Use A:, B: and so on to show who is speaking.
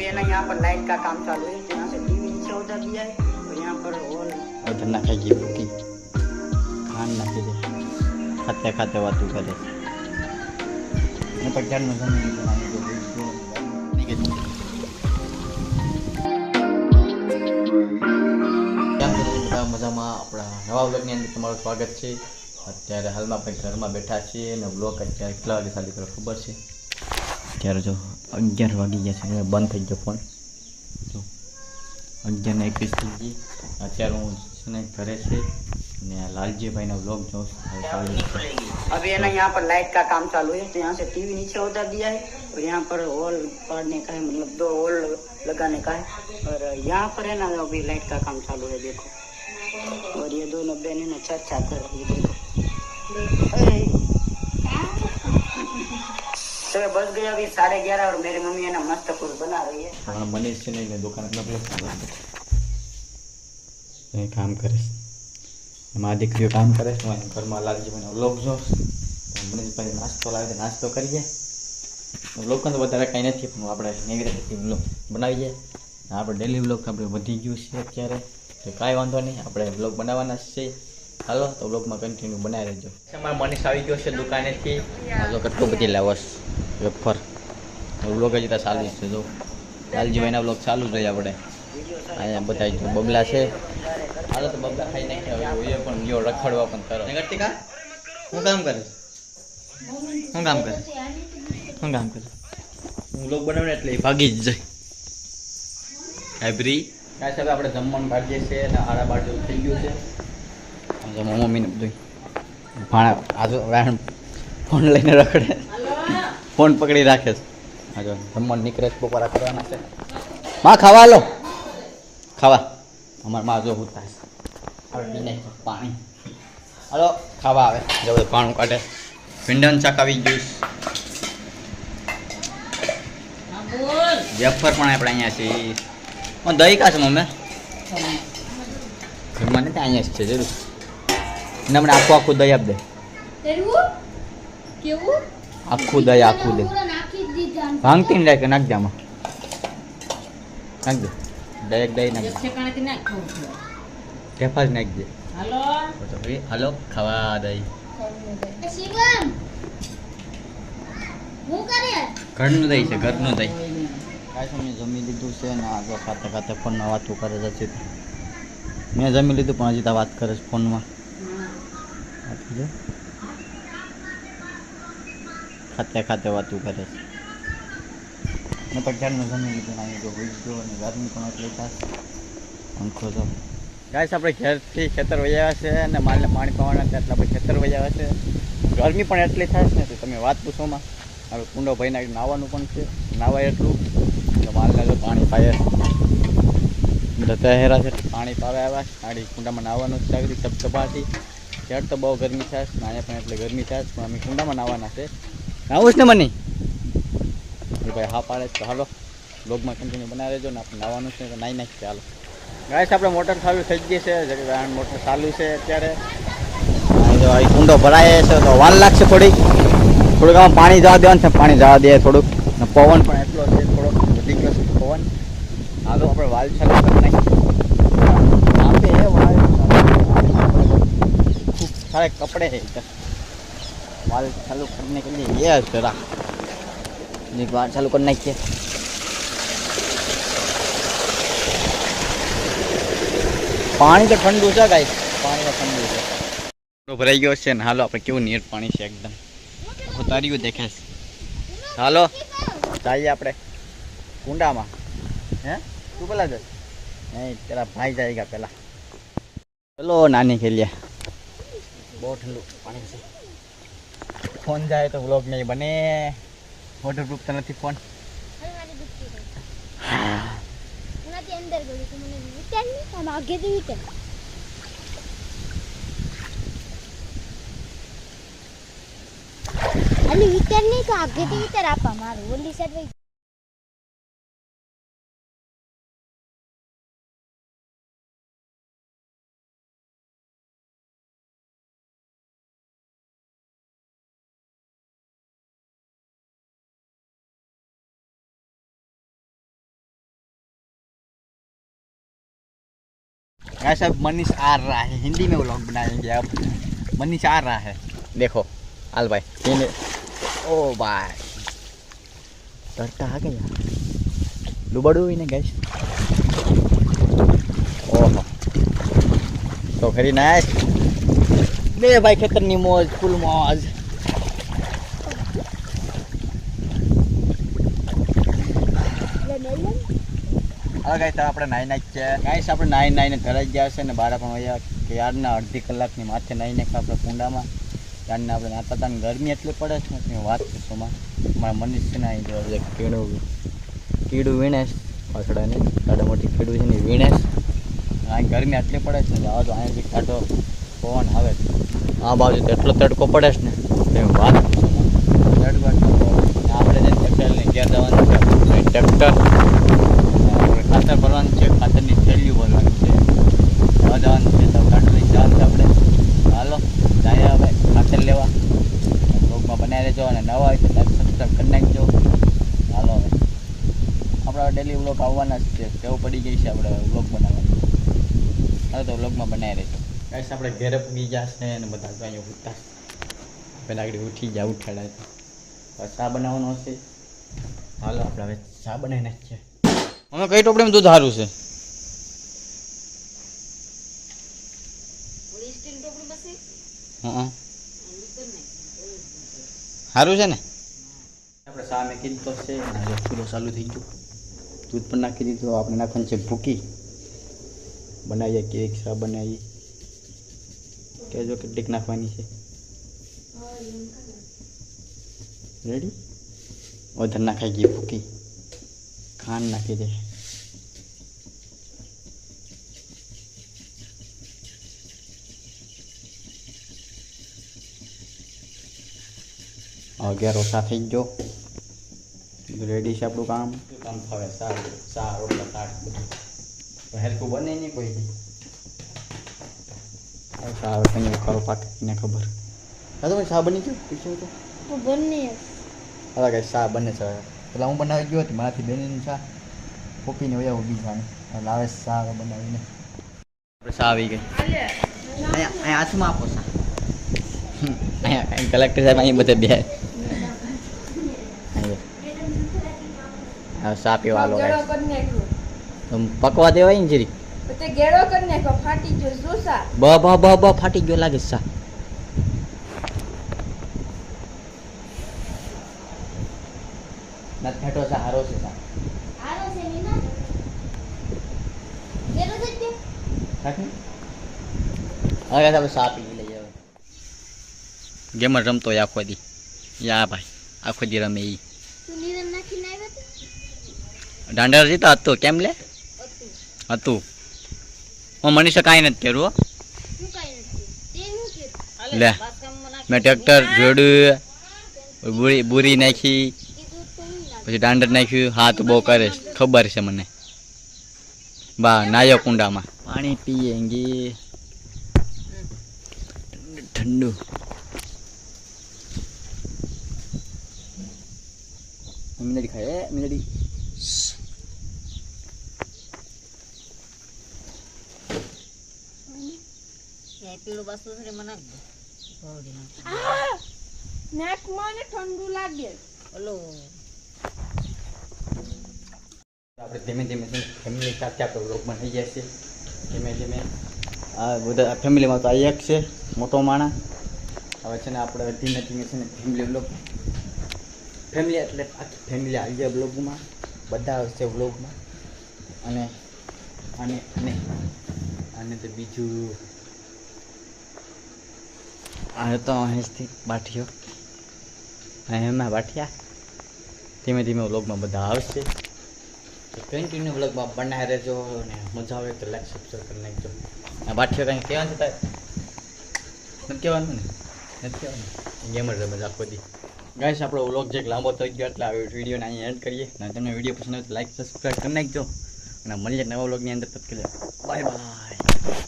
A: अभी है ना यहाँ पर लाइट का काम चालू है, तो यहाँ से टीवी नीचे उतर दिया है और यहाँ पर हॉल
B: उधर नाखेगी भूखी खान नाखी दे खाते खाते वातू करे ને પચાસનું જમીન બનાવી દો કેમ છો બધા મજામાં આપણા નવા વ્લોગની અંદર તમારું સ્વાગત છે। અત્યારે હાલમાં આપણે ઘરમાં બેઠા છીએ અને વ્લોગ અત્યારે કેટલા વાગે ચાલુ કર્યો ખબર છે? અત્યારે જો 11 વાગી ગયા છે, બંધ થઈ ગયો ફોન જો 11:21 થઈ ગઈ। અત્યારે હું છે ને ઘરે છે ने लालजी भाई ने व्लॉग जो
A: अभी है ना यहाँ पर लाइट का काम चालू है, तो यहाँ से टीवी नीचे उतर दिया है और यहाँ पर हॉल पाड़ने का है, मतलब 2 हॉल लगाने का है। और यहाँ पर है ना अभी लाइट का काम चालू है, देखो। और ये दोनों बहन है ना चर्चा कर रही है, देखो। तो बस गए अभी 11:30 और मेरी मम्मी है ना मस्त कुछ बना रही है।
B: हाँ मनीष से नहीं दुकान काम करे माँ दीकरी काम करे घर में लालजी मैंने व्लॉग जो मनीष भाई नास्तो लावे नास्तो करिए। व्लॉग तो વધારે કંઈ નથી પણ આપણે એવી રીતે વ્લોગ બનાવીએ। આપણે ડેલી વ્લોગ આપણે વધી ગયું છે અત્યારે, તો કાંઈ વાંધો નહીં, આપણે વ્લોગ બનાવવાના જ છે। હાલો તો વ્લોગમાં કન્ટિન્યુ બનાવી રહેજો। અમારા મનીષ આવી ગયો છે દુકાનેથી, જો કેટલું બધી લાવસ વેફર વ્લોગ હજી તો ચાલુ જ છે। જો લાલજીભાઈના વ્લોગ ચાલુ જ રહે આપણે। અહીંયા બધા જો બબલા છે, હાલો તો બબલા ખાઈ નાખ્યા હવે જોઈએ પણ ગયો રખડવા પણ કરો કરતી કા હું કામ કરે હું કામ કરે હું કામ કરે હું લોક બનાવીને એટલે ભાગી જ જાય હાઈબ્રી કાંઈ સાહેબ આપણે જમવાનું કાઢીએ છીએ અને 12:30 જેવું થઈ ગયું છે। મમ્મીને બધું ભાણા આજુ ફોન લઈને રખડે, ફોન પકડી રાખે છે। હા જો જમવાનું નીકળે બપોરા કરવાના છે। માં ખાવા લો ખાવા અમારે માં જો હું થાય પાણી હાલો ખાવા આવે જો પાણું કાઢે। ભીંડાનું શાક આવી ગયું, વેફર પણ આપણે અહીંયા છે। દહીં કા છે મમ્મી ઘરમાં નથી અહીંયા જ છે જરૂર એને હમણાં આખું દહીં આપી દે, આખું દહીં આખું દહીં ભાંગતી ને નાખી નાખ દે આમાં નાખ દે ડાયરેક્ટ દહીં નાખ ફેફા જ નાખી દે। હાલો ખાવા દહીં ઘરનું દહીં છે ઘરનું દહીં। કાંઈ સમય જમી લીધું છે ને આગળ ખાતે ખાતે ફોનમાં વાતું કરે છે। મેં જમી લીધું પણ હજી તો વાત કરે છે ફોનમાં, ખાતે ખાતે વાતું કરે છે। મેં તો ક્યારનું જમી લીધું ને જો હોઈ ગયો અને ગરમી પણ એટલી થાય પંખો તો ગાઈસ આપણે ઘેરથી ખેતર વહ્યા છે અને માલને પાણી પાવાના છે એટલે આપણે ખેતર વહ્યા છે। ગરમી પણ એટલી થાય છે ને તો તમે વાત પૂછોમાં હવે કુંડો ભાઈ નાખી નાવાનું પણ છે, નાવાય એટલું તો માલને જો પાણી પાય બધા તહેરા છે પાણી પાવે આવ્યા આડી કુંડામાં નાવાનું જ છે। ધબધબાટી ખેડ તો બહુ ગરમી થાય ને અહીંયા પણ એટલે ગરમી થાય પણ અમે કુંડામાં નાવાના છે। નાવું જ ને મને ભાઈ હા પાડે તો હાલો બ્લોગમાં કન્ટિન્યુ બનાવી રહેજો ને આપણે નાવાનું છે તો નાઈ નાખીએ। હાલો ગાઈસ આપણે મોટર ચાલુ થઈ ગઈ છે, મોટર ચાલુ છે અત્યારે જો આ કુંડો ભરાય છે તો વાર લાગશે થોડીક આમાં પાણી જવા દેવાનું છે, પાણી જવા દે થોડુંક પવન પણ એટલો છે થોડોક વધી ગયો છે પવન। હાલો આપણે વાલ ચાલુ કરી નાખીએ। खूब सारे कपड़े हैं इधर, वाल चालू करने के लिए ये है जरा वाल चालू करना चाहिए। पानी तो ठंडू है गाइस, पानी तो ठंडू है तो भराई गयो છે ને। હાલો આપણે કેવું નીર પાણી છે એકદમ ઉતાર્યું દેખે છે। હાલો જઈએ આપણે કુંડામાં। હે તું પેલા જ નહીં તેરા ભાઈ જાયગા પેલા। ચલો નાની ખેલિયા बहुत ठंडू पानी से फोन जाए तो व्लॉग नहीं बने, वाटर प्रूफ तो नहीं फोन।
C: विटर नहीं तो आगे विटर आप ओली साइड
B: गाइस अब मनीष आ रहा है, हिंदी में व्लॉग बनाएंगे अब। मनीष आ रहा है, देखो आल भाई ये ओ भाई डरता आ गया लुबड़ू ही ने गाइस। ओहो तो खरी नाइस બે ભાઈ ખેતરની મોજ ફૂલ મોજ। હવે ગાઈસ આપણે નાઈ નાખીએ ગાઈસ, આપણે નાઈને ઘરે ગયા છે ને બારા પણ વયા કે યારના અડધી કલાકની માથે નાઈ નાખ્યા આપણે કુંડામાં। યારના આપણે નાતા હતા ને ગરમી એટલી પડે છે ને તમે વાત પૂછો માં। મારા મનીષ છે ને અહીં જો કીડું વીણેશ પાછળાની સાડા મોટી કીડું છે ને વીણેશ। અહીં ગરમી આટલી પડે છે ને આવા તો અહીંથી કાઢો પવન આવે છે। આ બાજુ તો એટલો તડકો પડે છે ને તમે વાત પૂછો માં। તડકો આપણે જે ટ્રેક્ટરને ઘેર જવાનું છે ટ્રેક્ટર ખાતર ભરવાનું છે, ખાતરની થેલીઓ ભરવાની છે, જવાનું છે તો કાંટો લઈ જવાનું છે આપણે। હાલો જાય હવે ખાતર લેવા, બ્લોગમાં બનાવી રહેજો અને નવા હોય તો લાઈક સબસ્ક્રાઈબ કરી નાખજો। હાલો હવે આપણા ડેલી બ્લોગ આવવાના જ છે, ટેવ પડી ગઈ છે આપણે બ્લોગ બનાવવાની। હાલો તો બ્લોગમાં બનાવી રહેજો ગાઈસ। આપણે ઘેરે પૂગી જશે અને બધા તો અહીંયા ઉઠતા પહેલાં આગળ ઉઠી ગયા ઉઠાડા ચા બનાવવાનો હશે। હાલો આપણે હવે ચા બનાવી નાખીએ। અમે કઈ ટોપડીમાં દૂધ સારું છે? હા સારું છે ને? આપણે ચા મેં કીધું તો છે ચૂલો ચાલુ થઈ ગયો, દૂધ પણ નાખી દીધું। આપણે નાખવાનું છે ભૂકી, બનાવીએ કેક ચા બનાવીએ। કહેજો કેટલીક નાખવાની છે? રેડી? વધારે નાખાઈ ગઈ ભૂકી, ખાંડ નાખી દે। અગિયાર ઓછા થઈ ગયો, રેડી છે આપણું કામ। કામ થવે સારું ચા રોટલા શાક બધું હેરકું બને નહીં કોઈ દી। સારું કંઈ ખરો પાકને ખબર હા તો ચા બની ગયું પૂછ્યું તો
C: બની
B: હવે કઈ ચા બને છે। પેલા હું બનાવી ગયો હતી મારાથી બેનીની ચા કોપીને વયા ઊભી જાણે એટલે આવે ચા બનાવીને આપણે ચા આવી ગઈ। અહીંયા હાથમાં આપો ચા, અહીંયા કલેક્ટર સાહેબ અહીં બધે બે હવે ચા પીવા લો પકવા દેવાય ને જરી બ ફાટી ગયો લાગે ચા। નથી ફેટો ચા હારો છે ચા હવે આપણે ચા પી લઈએ। હવે ગેમર રમતો હોય આખો દી, યા ભાઈ આખો દી રમે ઈ દાંડા જીતા હતું કેમ લે હતું હું મનીષા કાંઈ નથી કર્યું લે મેં ટ્રેક્ટર જોડ્યું બુરી નાખી પછી દાંડર નાખ્યું હાથ બહુ કરે ખબર છે મને। બા નાયો કુંડામાં પાણી પીએંગે ઠંડુ મિલડી ખાય મિલડી
C: ઠંડુ લાગે
B: આપણે ધીમે ધીમે ફેમિલી સાથે આપણે વ્લોગ બનાવી ગયા છે ધીમે ધીમે। આ બધા ફેમિલીમાં તો આ એક છે મોટો માણસ। હવે છે ને આપણે ધીમે ધીમે છે ને ફેમિલી વ્લોગ ફેમિલી એટલે આખી ફેમિલી આવી જાય વ્લોગમાં, બધા આવશે વ્લોગમાં। અને અને અને અને તો બીજું આ તો અહીંથી બાઠીઓ એમાં બાઠિયા ધીમે ધીમે વ્લોગમાં બધા આવશે તો કન્ટિન્યુ વ્લોગમાં બનાવી રહેજો અને મજા આવે તો લાઈક સબસ્ક્રાઈબ કરી નાખજો। આ બાઠીઓ કંઈ કહેવાનું થાય નથી કહેવાનું ને નથી કહેવાનું ગેમર રમે આખો દી ગાઈસ। આપણો વ્લોગ જે લાંબો થઈ ગયો એટલે આ વિડીયોને અહીં એન્ડ કરીએ અને તમને વિડીયો પસંદ આવે તો લાઈક સબસ્ક્રાઈબ કરી નાખજો અને મળીએ નવા વ્લોગની અંદર તબ કે બાય બાય।